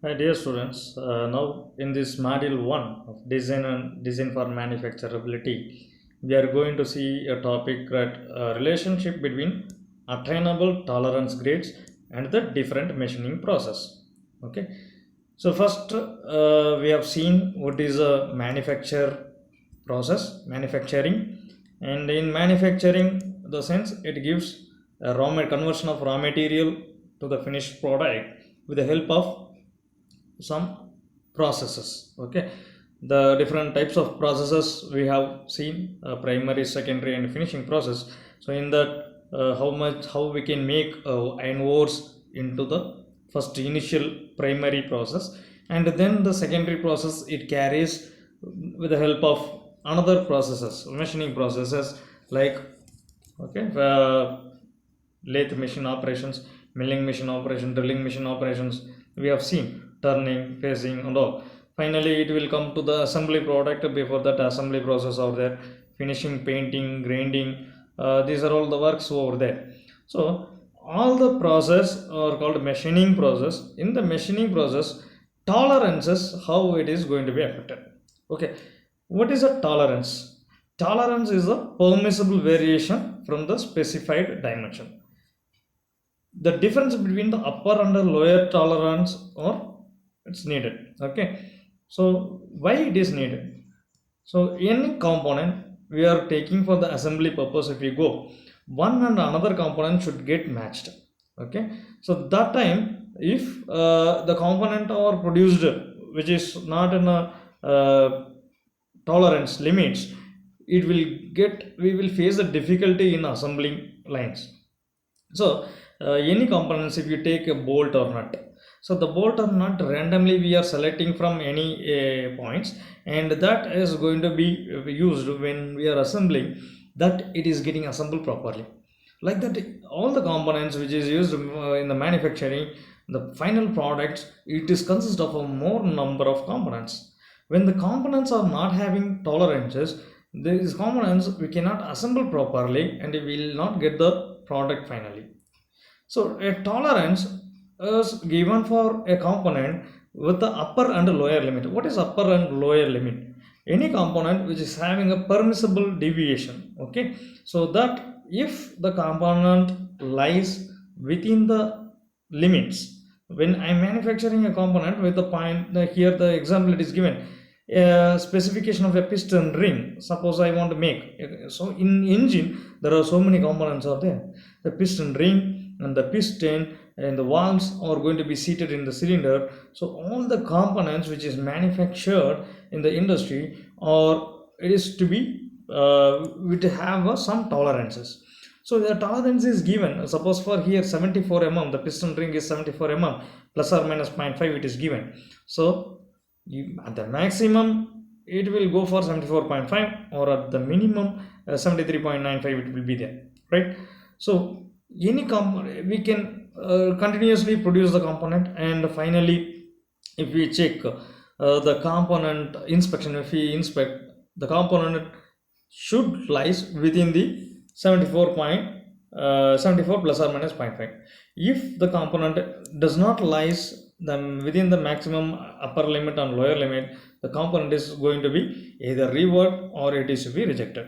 Hi dear students, now in this module 1 of design and design for manufacturability, we are going to see a topic that relationship between attainable tolerance grades and the different machining process. Okay, so first we have seen what is a manufacturing, and in manufacturing, the sense it gives a conversion of raw material to the finished product with the help of some processes. Okay, the different types of processes we have seen, primary, secondary and finishing process. So in that, how we can make iron ores into the first initial primary process, and then the secondary process it carries with the help of another processes, machining processes, like, okay, lathe machine operations, milling machine operation, drilling machine operations. We have seen turning, facing and all. Finally it will come to the assembly product. Before that, assembly process over there, finishing, painting, grinding, these are all the works over there. So all the process are called machining process. In the machining process, tolerances, how it is going to be affected. Okay, what is a tolerance? Tolerance is a permissible variation from the specified dimension. The difference between the upper and the lower tolerance, or it's needed. Okay, so why it is needed? So any component we are taking for the assembly purpose, if we go, one and another component should get matched. Okay, so that time, if the component are produced which is not in a tolerance limits, it will get, we will face a difficulty in assembling lines. So any components, if you take a bolt or nut, so the bolt or nut randomly we are selecting from any points, and that is going to be used when we are assembling, that it is getting assembled properly. Like that, all the components which is used in the manufacturing, the final products, it is consist of a more number of components. When the components are not having tolerances, these components we cannot assemble properly and we will not get the product finally. So a tolerance is given for a component with the upper and lower limit. What is upper and lower limit? Any component which is having a permissible deviation. Okay, so that if the component lies within the limits, when I'm manufacturing a component with the point, here the example it is given, a specification of a piston ring, suppose I want to make. So in engine there are so many components are there, the piston ring and the piston and the valves are going to be seated in the cylinder. So all the components which is manufactured in the industry, or it is to be to have some tolerances. So the tolerance is given, suppose for here 74 mm, the piston ring is 74 mm, plus or minus 0.5 it is given. So at the maximum it will go for 74.5, or at the minimum 73.95 it will be there, right? So any we can continuously produce the component, and finally if we check the component inspection, if we inspect the component, should lies within the 74 plus or minus 0.5. If the component does not lies then within the maximum upper limit and lower limit, the component is going to be either reworked or it is to be rejected.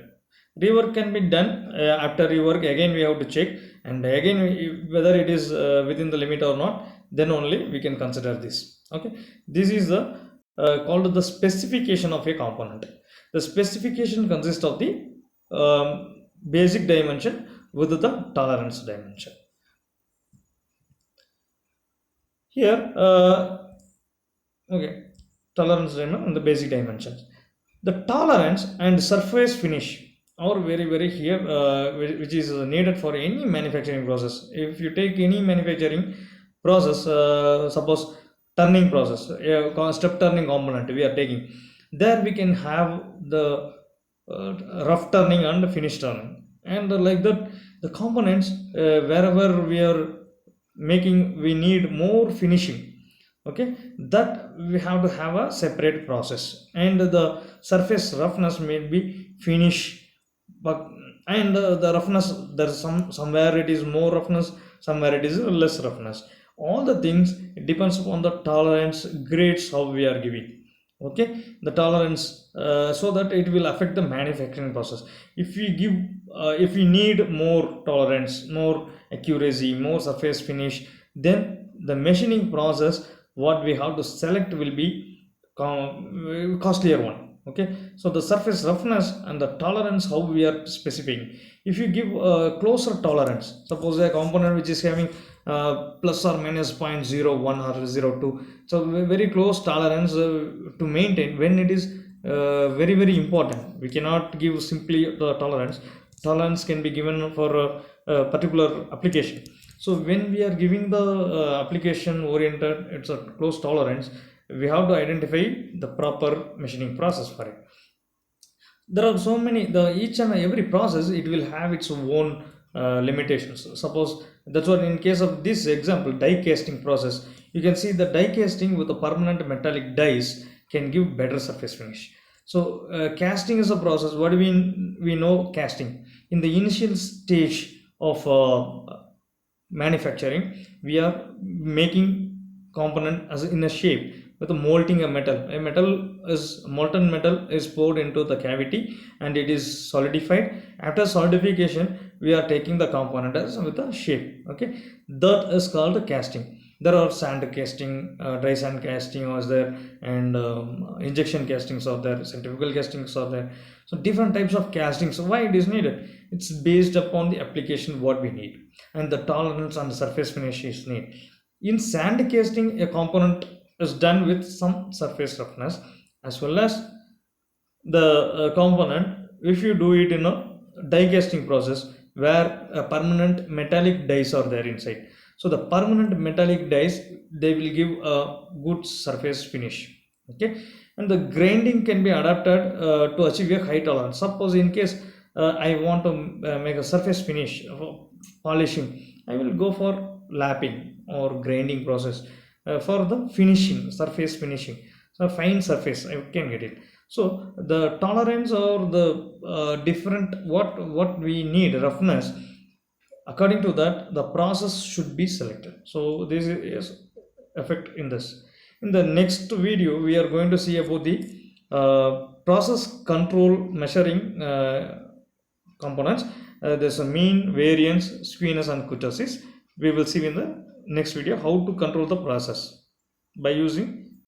Rework can be done. After rework again we have to check, and again whether it is within the limit or not, then only we can consider this. Okay, this is the called the specification of a component. The specification consists of the um, basic dimension with the tolerance dimension. Here okay, tolerance dimension and the basic dimensions. The tolerance and surface finish are very here, which is needed for any manufacturing process. If you take any manufacturing process, suppose turning process, step turning component we are taking, there we can have the rough turning and finish turning, and like that the components, wherever we are making, we need more finishing. Okay, that we have to have a separate process, and the surface roughness may be finish, but and the roughness, there's somewhere it is more roughness, somewhere it is less roughness. All the things, it depends upon the tolerance grades how we are giving. Okay, the tolerance, so that it will affect the manufacturing process. If we give, if we need more tolerance, more accuracy, more surface finish, then the machining process what we have to select will be costlier one. Okay, so the surface roughness and the tolerance how we are specifying. If you give a closer tolerance, suppose a component which is having plus or minus zero point zero 0.01 or zero 0.02, so very close tolerance to maintain when it is very very important. We cannot give simply the tolerance. Tolerance can be given for a particular application. So when we are giving the application oriented, it's a close tolerance, we have to identify the proper machining process for it. There are so many, the each and every process it will have its own limitations. Suppose, that's what in case of this example, die casting process, you can see the die casting with a permanent metallic dies can give better surface finish. So casting is a process. What do we know casting? In the initial stage of manufacturing, we are making component as in a shape with a molting a metal. A metal is molten metal is poured into the cavity and it is solidified. After solidification, we are taking the component as with a shape. Okay, that is called casting. There are sand casting, dry sand casting was there, and injection castings are there, centrifugal castings are there. So different types of casting. So why it is needed? It's based upon the application what we need, and the tolerance and the surface finish is needed. In sand casting, a component is done with some surface roughness, as well as the component if you do it in a die casting process where a permanent metallic dies are there inside. So the permanent metallic dies, they will give a good surface finish. Okay, and the grinding can be adapted to achieve a high tolerance. Suppose in case I want to make a surface finish for polishing, I will go for lapping or grinding process for the finishing, surface finishing. So fine surface I can get it. So the tolerance or the different what we need roughness, according to that the process should be selected. So this is effect in this. In the next video we are going to see about the process control measuring components. There's a mean, variance, skewness and kurtosis. We will see in the next video how to control the process by using